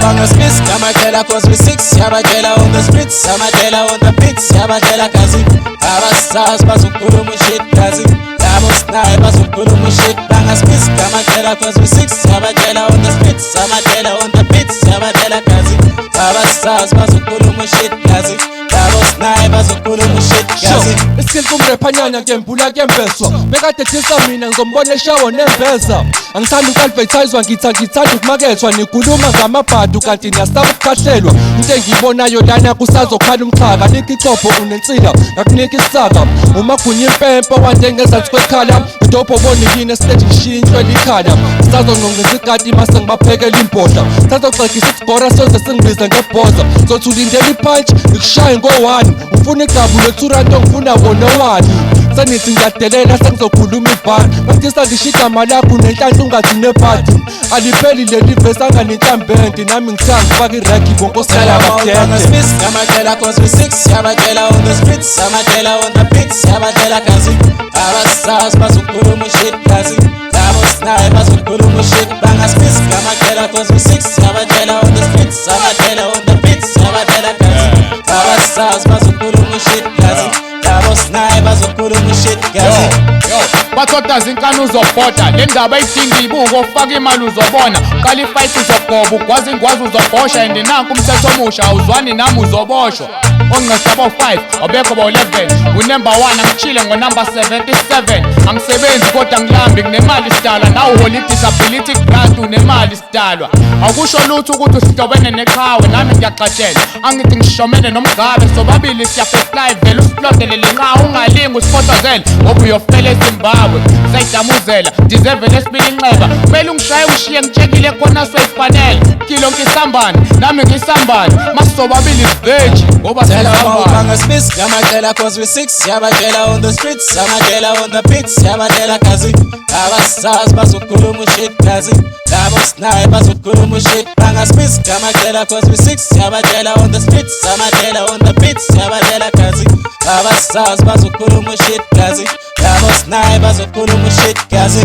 bangasmiss Yabatela cause we six Yabatela on the streets Yabatela on the beats Yabatela kazi Abasaz bazukhuluma shit kazi Labo snipe bazukhuluma shit bangasmiss Yabatela cause we six Yabatela on the streets Yabatela on the beats Yabatela kazi Abasaz bazukhuluma shit kazi Labo snipe bazukhuluma shit kazi Isikhathi kumrephanyana ngembula kembeswa bekade thisa mina ngizombona eshawo nembeza angithanda uku-advertiswa ngithanda ukumakethwa nikhuluma ngamabhadu kanti niyasaba ukukhahlelwa into engiyibonayo lana kusazokhala umxhaka nikho ichopho unensila ngakunika isaka umagunya impempe wandengezansi kwekhala idopho obonikini esiteji ngishintshwe likhala sazonqongeza ikati mase ngibaphekela imbodla sazoxegisa isigora soze singibize ngebhoza zothi ulindela iphantshi ngikushaye ngo-1 ufuna igabu lethuranto ngifuna wona-1 senithi ngiyadelela sengizokhuluma ibhani bangitisa ngisho igama lakho nenhlanhla ungathi nebhadi alipheli leli vesi anganenhlambende nami ngithanga ngifaka iregi bonkosala bangasmiss Yabatela cause we six Yabatela on the streets Yabatela on the beats Yabatela kazi Abasaz bazukhuluma shit kazi Labo snipe bazukhuluma shit bangasmiss Yabatela cause we six Yabatela on the streets Yabatela on the beats Yabatela kazi Abasaz bazukhuluma shit kazi Labo snipe bazukhuluma shit kazi bathoda zinkani uzobhoda le ndaba ayidinga ibuko ufaka imali uzobona qala ifight uzogoba ugwazi ingwazi uzobhosha and nanku umthetho omusha awuzwani nami uzoboshwa ongqesa abo-5 abekho abo-11 unumber 1 angichile ngo-number 77 angisebenzi kodwa ngilambi nginemali sidalwa nawe uhola i-disability grant unemali sidalwa akusho lutho ukuthi usihlobene neqhawe nami ngiyaqatshela angithi ngishomene nomgabe sobabili siyafestlive vele usiplodele nqa ungalingi usifotozele ngoba uyofela eZimbabwe sayidamuzela ndizeve lesibili inxeba kumele ungishaye ungishiye ngitshekile khona soyifanele kilo nkisambane nami ngisambane masisobabili siveji ngoba bangasmiss Yabatela cause we six Yabatela on the streets Yabatela on the beats Yabatela kazi Abasaz bazukhuluma shit kazi Labo snipe bazukhuluma shit bangasmiss Yabatela cause we six Yabatela on the streets Yabatela on the beats Yabatela kazi Abasaz bazukhuluma shit kazi Labo snipe bazukhuluma shit kazi